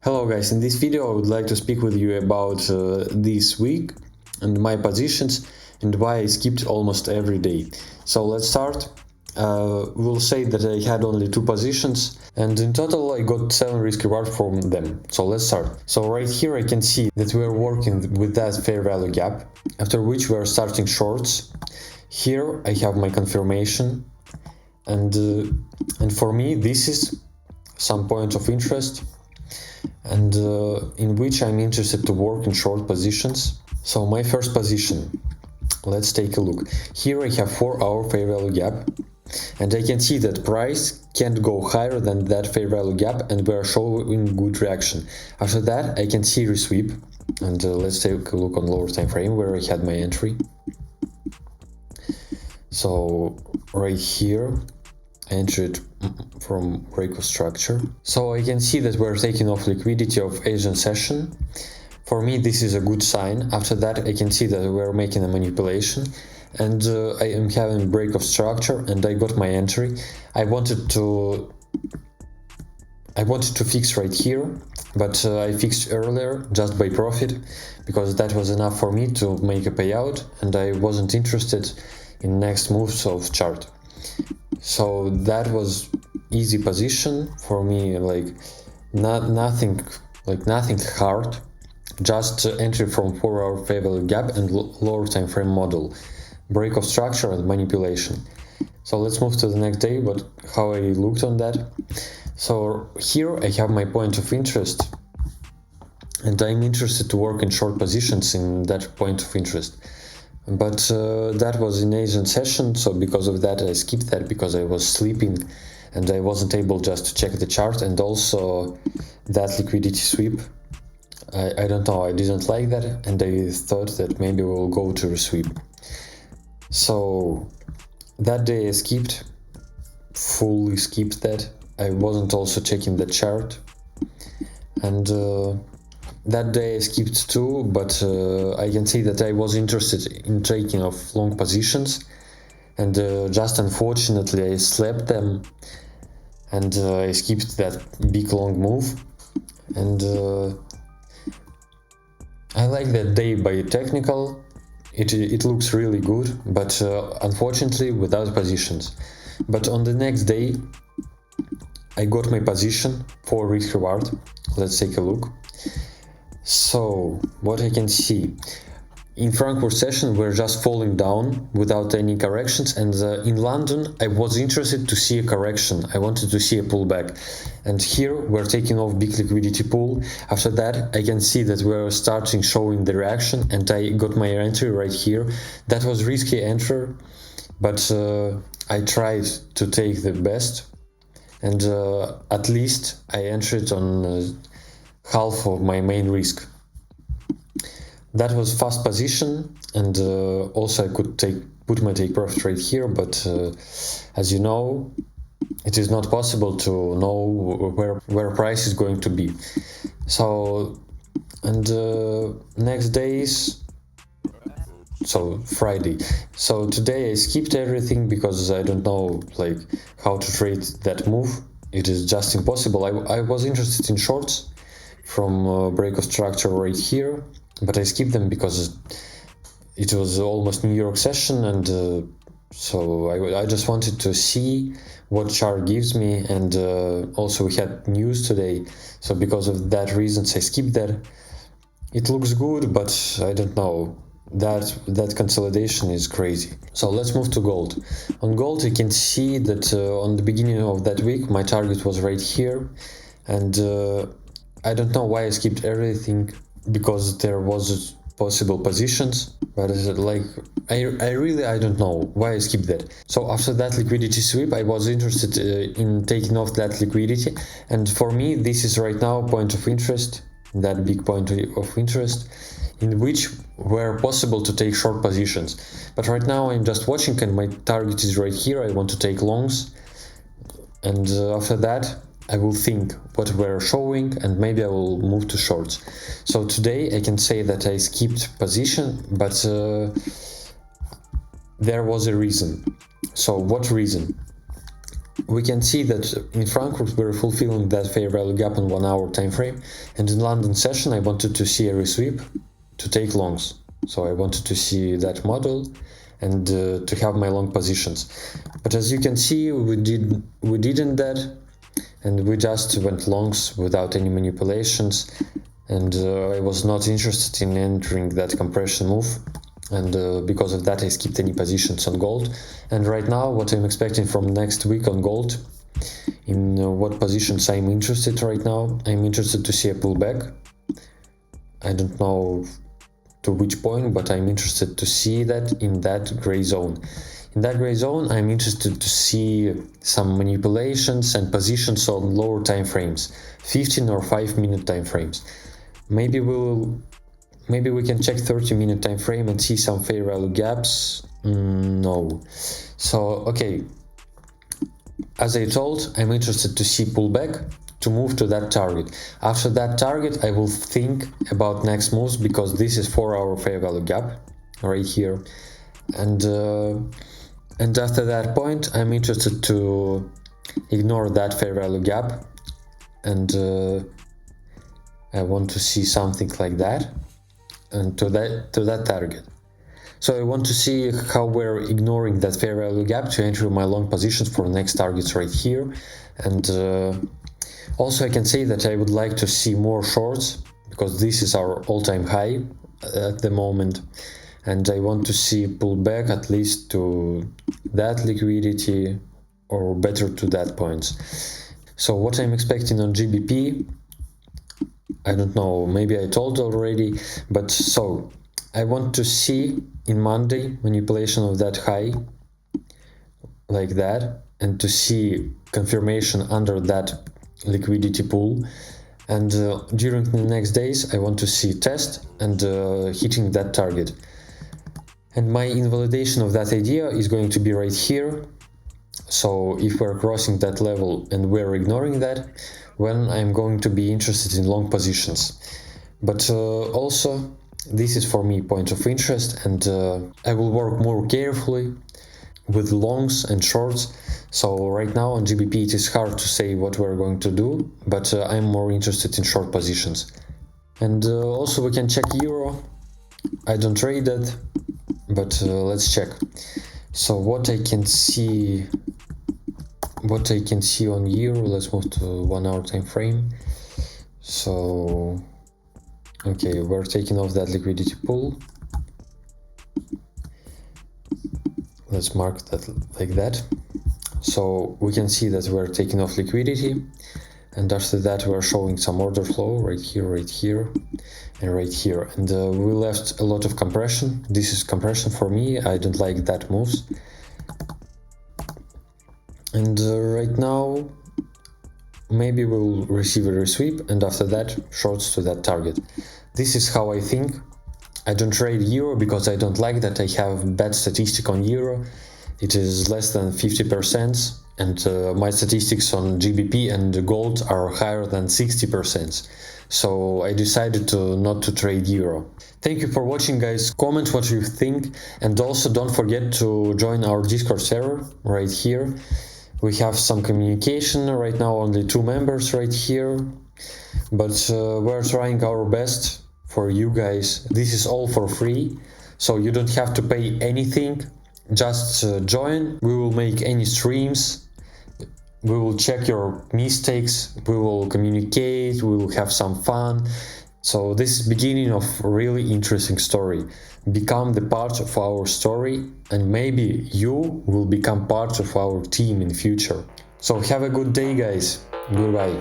Hello guys, in this video I would like to speak with you about this week and my positions and why I skipped almost every day. So let's start. We'll say that I had only 2 positions and in total I got 7 risk reward from them. So let's start. So right here I can see that we are working with that fair value gap, after which we are starting shorts. Here I have my confirmation and for me this is some point of interest and in which I'm interested to work in short positions. So my first position, let's take a look. Here I have 4-hour fair value gap and I can see that price can't go higher than that fair value gap and we are showing good reaction. After that I can see resweep and let's take a look on lower time frame where I had my entry. So right here I entered from break of structure. So I can see that we're taking off liquidity of Asian session. For me this is a good sign. After that I can see that we're making a manipulation and I am having break of structure and I got my entry. I wanted to fix right here, but I fixed earlier just by profit because that was enough for me to make a payout and I wasn't interested in next moves of chart. So that was easy position for me, like nothing hard, just entry from 4-hour fair value gap and lower time frame model, break of structure and manipulation. So let's move to the next day, but how I looked on that. So here I have my point of interest and I'm interested to work in short positions in that point of interest. But that was in Asian session, so because of that I skipped that because I was sleeping and I wasn't able just to check the chart, and also that liquidity sweep, I don't know, I didn't like that and I thought that maybe we'll go to resweep. So that day I fully skipped that. I wasn't also checking the chart and that day I skipped too, but I can see that I was interested in taking off long positions and just unfortunately I slept them and I skipped that big long move. And I like that day by technical, it looks really good, but unfortunately without positions. But on the next day I got my position for risk reward. Let's take a look. So what I can see, in Frankfurt session we're just falling down without any corrections, and in London I was interested to see a correction. I wanted to see a pullback, and here we're taking off big liquidity pool. After that I can see that we're starting showing the reaction and I got my entry right here. That was risky entry, but I tried to take the best and at least I entered on half of my main risk. That was fast position, and also I could put my take profit right here, but as you know, it is not possible to know where price is going to be. So, and next days, so Friday. So today I skipped everything because I don't know like how to trade that move. It is just impossible. I was interested in shorts from break of structure right here, but I skipped them because it was almost New York session, and so I just wanted to see what chart gives me, and also we had news today, so because of that reasons I skipped that. It looks good, but I don't know, that consolidation is crazy. So let's move to gold. On gold you can see that on the beginning of that week my target was right here, and I don't know why I skipped everything, because there was possible positions, but like I don't know why I skipped that. So after that liquidity sweep I was interested in taking off that liquidity, and for me this is right now point of interest, that big point of interest in which were possible to take short positions. But right now I'm just watching and my target is right here. I want to take longs, and after that I will think what we're showing and maybe I will move to shorts. So today I can say that I skipped position, but there was a reason. So what reason? we can see that in Frankfurt we're fulfilling that fair value gap in 1 hour time frame, and in London session I wanted to see a resweep to take longs. So I wanted to see that model and to have my long positions. But as you can see, we didn't that, and we just went longs without any manipulations, and I was not interested in entering that compression move, and because of that I skipped any positions on gold. And right now what I'm expecting from next week on gold, in what positions I'm interested right now, I'm interested to see a pullback. I don't know to which point, but I'm interested to see that in that gray zone. In that gray zone, I'm interested to see some manipulations and positions on lower time frames, 15 or 5-minute time frames. Maybe we can check 30-minute time frame and see some fair value gaps. No. So okay, as I told, I'm interested to see pullback to move to that target. After that target, I will think about next moves, because this is 4-hour fair value gap right here, and after that point, I'm interested to ignore that fair value gap, and I want to see something like that, and to that target. So I want to see how we're ignoring that fair value gap to enter my long positions for next targets right here, and also I can say that I would like to see more shorts, because this is our all-time high at the moment, and I want to see pullback at least to that liquidity, or better to that point. So what I'm expecting on GBP, I don't know, maybe I told already, but so I want to see in Monday manipulation of that high like that, and to see confirmation under that liquidity pool, and during the next days I want to see test and hitting that target. And my invalidation of that idea is going to be right here. So if we're crossing that level and we're ignoring that, when I'm going to be interested in long positions. But also this is for me point of interest, and I will work more carefully with longs and shorts. So right now on GBP it is hard to say what we're going to do, but I'm more interested in short positions. And also we can check Euro. I don't trade that, but let's check. So what I can see on Euro, let's move to 1 hour time frame. So okay, we're taking off that liquidity pool. Let's mark that like that. So we can see that we're taking off liquidity, and after that we're showing some order flow right here, and right here, and we left a lot of compression. This is compression for me, I don't like that moves. And right now maybe we'll receive a resweep, and after that shorts to that target. This is how I think. I don't trade Euro because I don't like that I have bad statistic on Euro. It is less than 50%, and my statistics on GBP and gold are higher than 60%. So I decided not to trade Euro. Thank you for watching, guys. Comment what you think, and also don't forget to join our Discord server right here. We have some communication right now, only 2 members right here, but we're trying our best for you guys. This is all for free, so you don't have to pay anything. Just join. We will make any streams, we will check your mistakes, we will communicate, we will have some fun. So this is beginning of a really interesting story. Become the part of our story, and maybe you will become part of our team in future. So have a good day, guys. Goodbye.